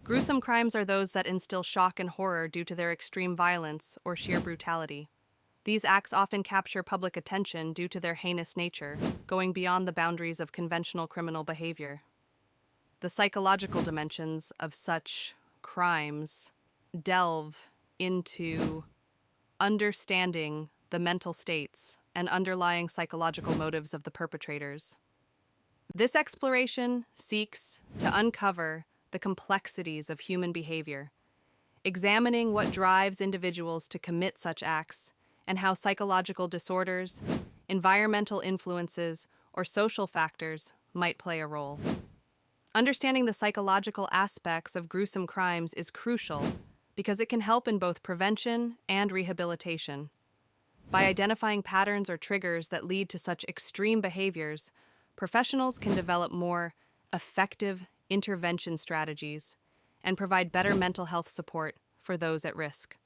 Gruesome crimes are those that instill shock and horror due to their extreme violence or sheer brutality. These acts often capture public attention due to their heinous nature, going beyond the boundaries of conventional criminal behavior. The psychological dimensions of such crimes delve into understanding the mental states and underlying psychological motives of the perpetrators. This exploration seeks to uncover the complexities of human behavior, examining what drives individuals to commit such acts and how psychological disorders, environmental influences, or social factors might play a role. Understanding the psychological aspects of gruesome crimes is crucial because it can help in both prevention and rehabilitation. By identifying patterns or triggers that lead to such extreme behaviors, professionals can develop more effective intervention strategies and provide better mental health support for those at risk.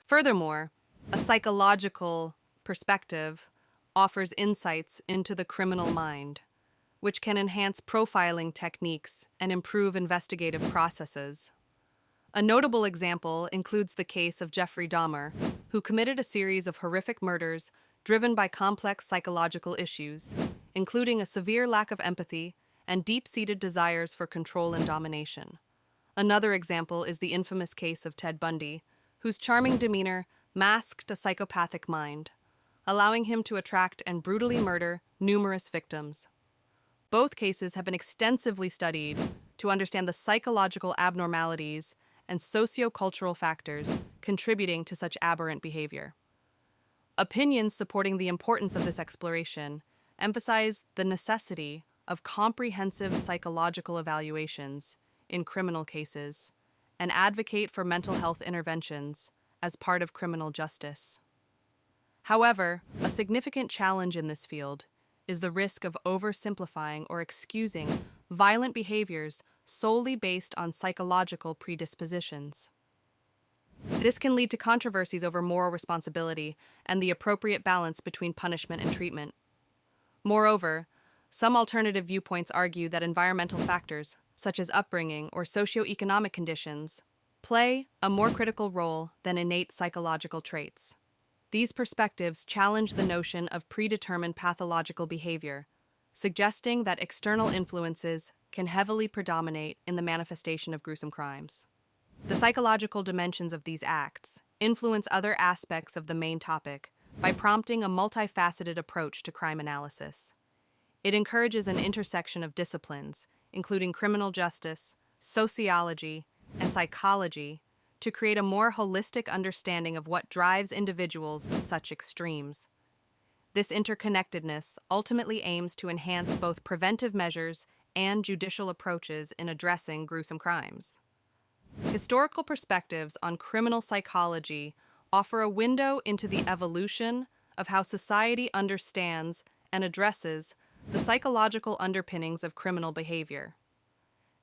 Furthermore, a psychological perspective offers insights into the criminal mind, which can enhance profiling techniques and improve investigative processes. A notable example includes the case of Jeffrey Dahmer, who committed a series of horrific murders driven by complex psychological issues, including a severe lack of empathy and deep-seated desires for control and domination. Another example is the infamous case of Ted Bundy, whose charming demeanor masked a psychopathic mind, allowing him to attract and brutally murder numerous victims. Both cases have been extensively studied to understand the psychological abnormalities and socio-cultural factors contributing to such aberrant behavior. Opinions supporting the importance of this exploration emphasize the necessity of comprehensive psychological evaluations in criminal cases and advocate for mental health interventions as part of criminal justice. However, a significant challenge in this field is the risk of oversimplifying or excusing violent behaviors solely based on psychological predispositions. This can lead to controversies over moral responsibility and the appropriate balance between punishment and treatment. Moreover, some alternative viewpoints argue that environmental factors, such as upbringing or socioeconomic conditions, play a more critical role than innate psychological traits. These perspectives challenge the notion of predetermined pathological behavior, suggesting that external influences can heavily predominate in the manifestation of gruesome crimes. The psychological dimensions of these acts influence other aspects of the main topic by prompting a multifaceted approach to crime analysis. It encourages an intersection of disciplines, including criminal justice, sociology, and psychology, to create a more holistic understanding of what drives individuals to such extremes. This interconnectedness ultimately aims to enhance both preventive measures and judicial approaches in addressing gruesome crimes. Historical perspectives on criminal psychology offer a window into the evolution of how society understands and addresses the psychological underpinnings of criminal behavior.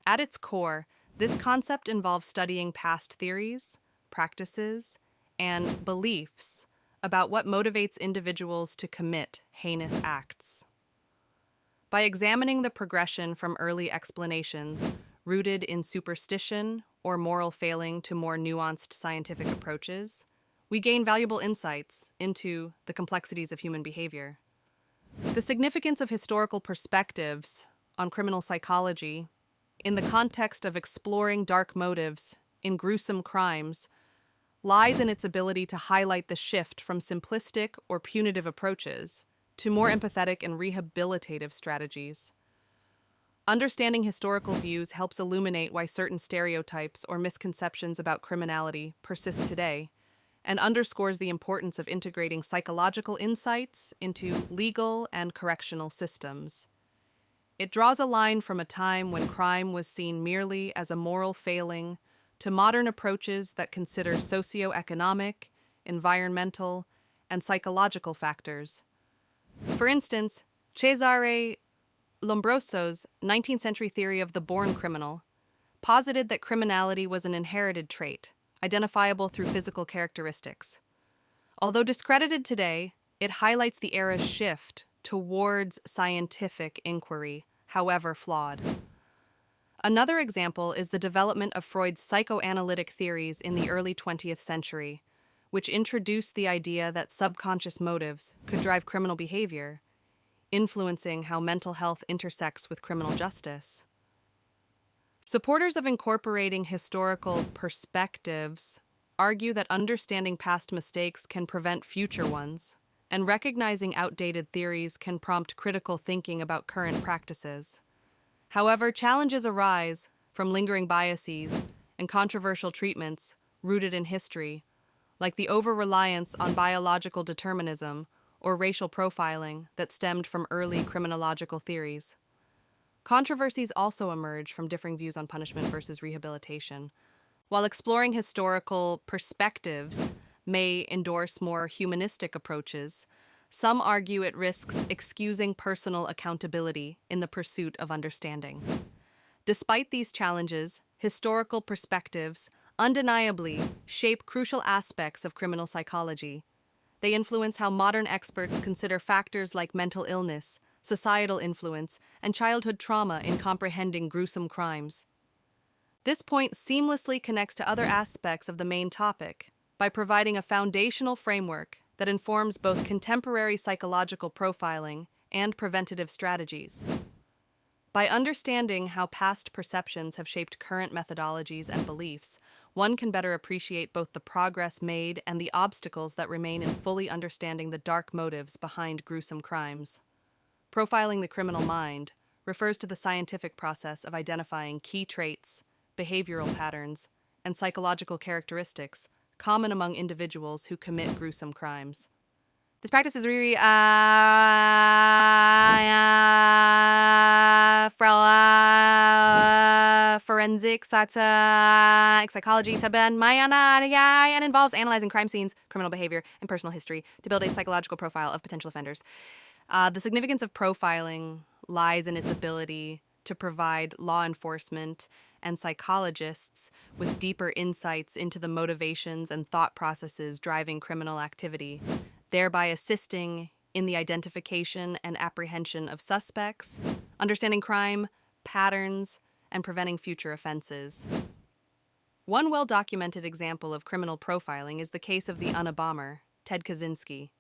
At its core, this concept involves studying past theories, practices, and beliefs about what motivates individuals to commit heinous acts. By examining the progression from early explanations rooted in superstition or moral failing to more nuanced scientific approaches, we gain valuable insights into the complexities of human behavior. The significance of historical perspectives on criminal psychology in the context of exploring dark motives in gruesome crimes lies in its ability to highlight the shift from simplistic or punitive approaches to more empathetic and rehabilitative strategies. Understanding historical views helps illuminate why certain stereotypes or misconceptions about criminality persist today, and underscores the importance of integrating psychological insights into legal and correctional systems. It draws a line from a time when crime was seen merely as a moral failing to modern approaches that consider socioeconomic, environmental, and psychological factors. For instance, Cesare Lombroso's 19th century theory of the born criminal posited that criminality was an inherited trait, identifiable through physical characteristics. Although discredited today, it highlights the era's shift towards scientific inquiry, however flawed. Another example is the development of Freud's psychoanalytic theories in the early 20th century, which introduced the idea that subconscious motives could drive criminal behavior, influencing how mental health intersects with criminal justice. Supporters of incorporating historical perspectives argue that understanding past mistakes can prevent future ones, and recognizing outdated theories can prompt critical thinking about current practices. However, challenges arise from lingering biases and controversial treatments rooted in history, like the over-reliance on biological determinism or racial profiling that stemmed from early criminological theories. Controversies also emerge from differing views on punishment versus rehabilitation. While exploring historical perspectives may endorse more humanistic approaches, some argue it risks excusing personal accountability in the pursuit of understanding. Despite these challenges, historical perspectives undeniably shape crucial aspects of criminal psychology. They influence how modern experts consider factors like mental illness, societal influence, and childhood trauma in comprehending gruesome crimes. This point seamlessly connects to other aspects of the main topic by providing a foundational framework that informs both contemporary psychological profiling and preventative strategies. By understanding how past perceptions have shaped current methodologies and beliefs, one can better appreciate both the progress made and the obstacles that remain in fully understanding the dark motives behind gruesome crimes. Profiling the criminal mind refers to the scientific process of identifying key traits, behavioral patterns, and psychological characteristics common among individuals who commit gruesome crimes. This practice is really forensic psychology and involves analyzing crime scenes, criminal behavior, and personal history to build a psychological profile of potential offenders. The significance of profiling lies in its ability to provide law enforcement and psychologists with deeper insights into the motivations and thought processes driving criminal activity, thereby assisting in the identification and apprehension of suspects, understanding crime patterns, and preventing future offenses. One well-documented example of criminal profiling is the case of the Unabomber, Ted Kaczynski.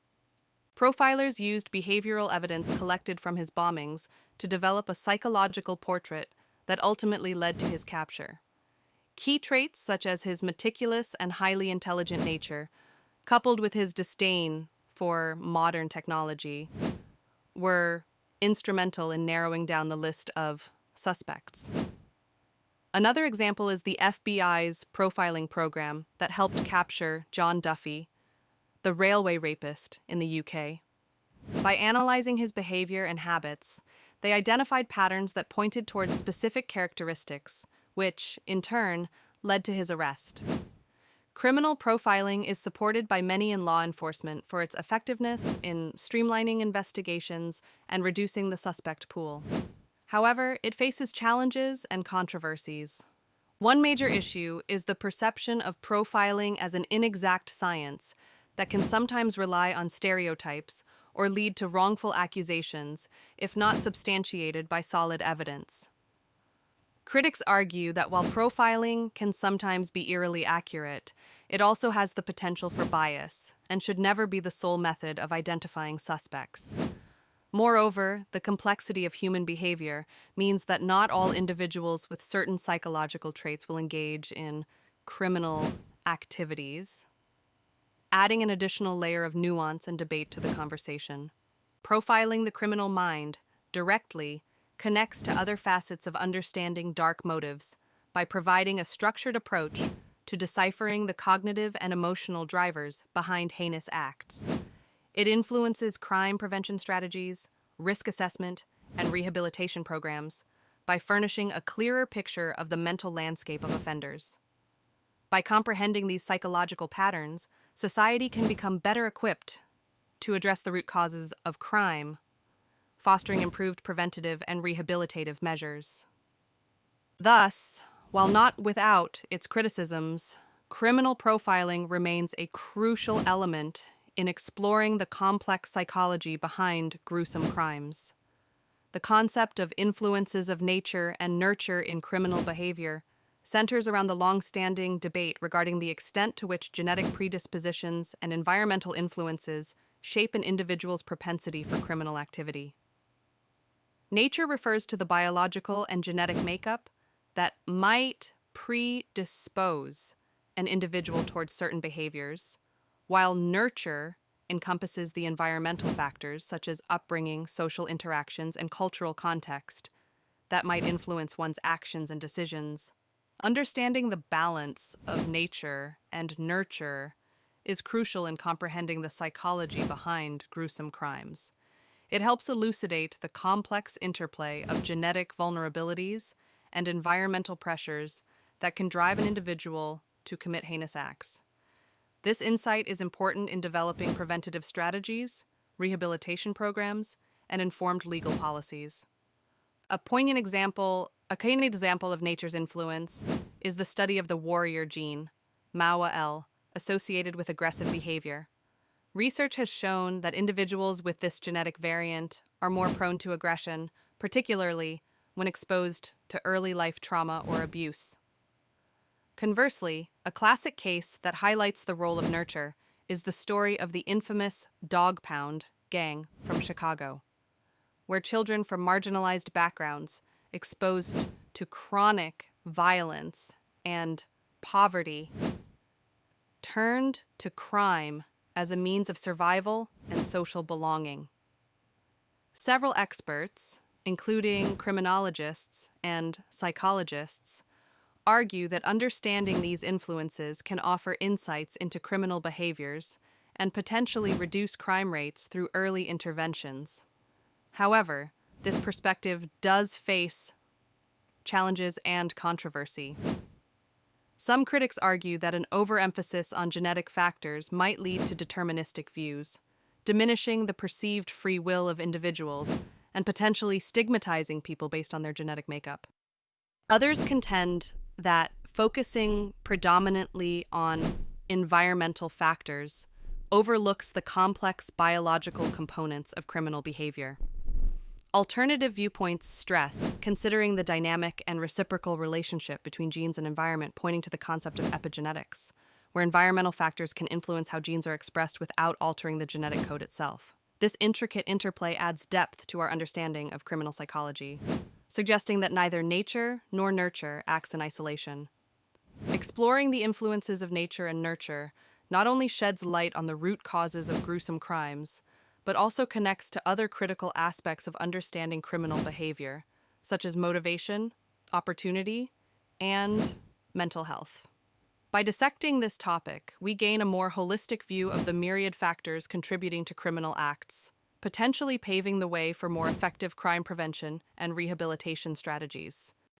Profilers used behavioral evidence collected from his bombings to develop a psychological portrait that ultimately led to his capture. Key traits such as his meticulous and highly intelligent nature, coupled with his disdain for modern technology, were instrumental in narrowing down the list of suspects. Another example is the FBI's profiling program that helped capture John Duffy, the railway rapist in the UK. By analyzing his behavior and habits, they identified patterns that pointed towards specific characteristics, which, in turn, led to his arrest. Criminal profiling is supported by many in law enforcement for its effectiveness in streamlining investigations and reducing the suspect pool. However, it faces challenges and controversies. One major issue is the perception of profiling as an inexact science that can sometimes rely on stereotypes or lead to wrongful accusations if not substantiated by solid evidence. Critics argue that while profiling can sometimes be eerily accurate, it also has the potential for bias and should never be the sole method of identifying suspects. Moreover, the complexity of human behavior means that not all individuals with certain psychological traits will engage in criminal activities, adding an additional layer of nuance and debate to the conversation. Profiling the criminal mind directly connects to other facets of understanding dark motives by providing a structured approach to deciphering the cognitive and emotional drivers behind heinous acts. It influences crime prevention strategies, risk assessment, and rehabilitation programs by furnishing a clearer picture of the mental landscape of offenders. By comprehending these psychological patterns, society can become better equipped to address the root causes of crime, fostering improved preventative and rehabilitative measures. Thus, while not without its criticisms, criminal profiling remains a crucial element in exploring the complex psychology behind gruesome crimes. the concept of influences of nature and nurture in criminal behavior centers around the long-standing debate regarding the extent to which genetic predispositions and environmental influences shape an individual's propensity for criminal activity. Nature refers to the biological and genetic makeup that might predispose an individual towards certain behaviors, while nurture encompasses the environmental factors such as upbringing, social interactions, and cultural context that might influence one's actions and decisions. Understanding the balance of nature and nurture is crucial in comprehending the psychology behind gruesome crimes. It helps elucidate the complex interplay of genetic vulnerabilities and environmental pressures that can drive an individual to commit heinous acts. This insight is important in developing preventative strategies, rehabilitation programs, and informed legal policies. A poignant example of nature's influence is the study of the warrior gene, MAWA-L, associated with aggressive behavior. Research has shown that individuals with this genetic variant are more prone to aggression, particularly when exposed to early life trauma or abuse. Conversely, a classic case that highlights the role of nurture is the story of the infamous Dog Pound gang from Chicago, where children from marginalized backgrounds exposed to chronic violence and poverty turned to crime as a means of survival and social belonging. Several experts, including criminologists and psychologists, argue that understanding these influences can offer insights into criminal behaviors and potentially reduce crime rates through early interventions. However, this perspective does face challenges and controversy. Some critics argue that an overemphasis on genetic factors might lead to deterministic views, diminishing the perceived free will of individuals and potentially stigmatizing people based on their genetic makeup. Others contend that focusing predominantly on environmental factors overlooks the complex biological components of criminal behavior. Alternative viewpoints stress considering the dynamic and reciprocal relationship between genes and environment, pointing to the concept of epigenetics, where environmental factors can influence how genes are expressed without altering the genetic code itself. This intricate interplay adds depth to our understanding of criminal psychology, suggesting that neither nature nor nurture acts in isolation. Exploring the influences of nature and nurture not only sheds light on the root causes of gruesome crimes, but also connects to other critical aspects of understanding criminal behavior, such as motivation, opportunity, and mental health. By dissecting this topic, we gain a more holistic view of the myriad factors contributing to criminal acts, potentially paving the way for more effective crime prevention and rehabilitation strategies.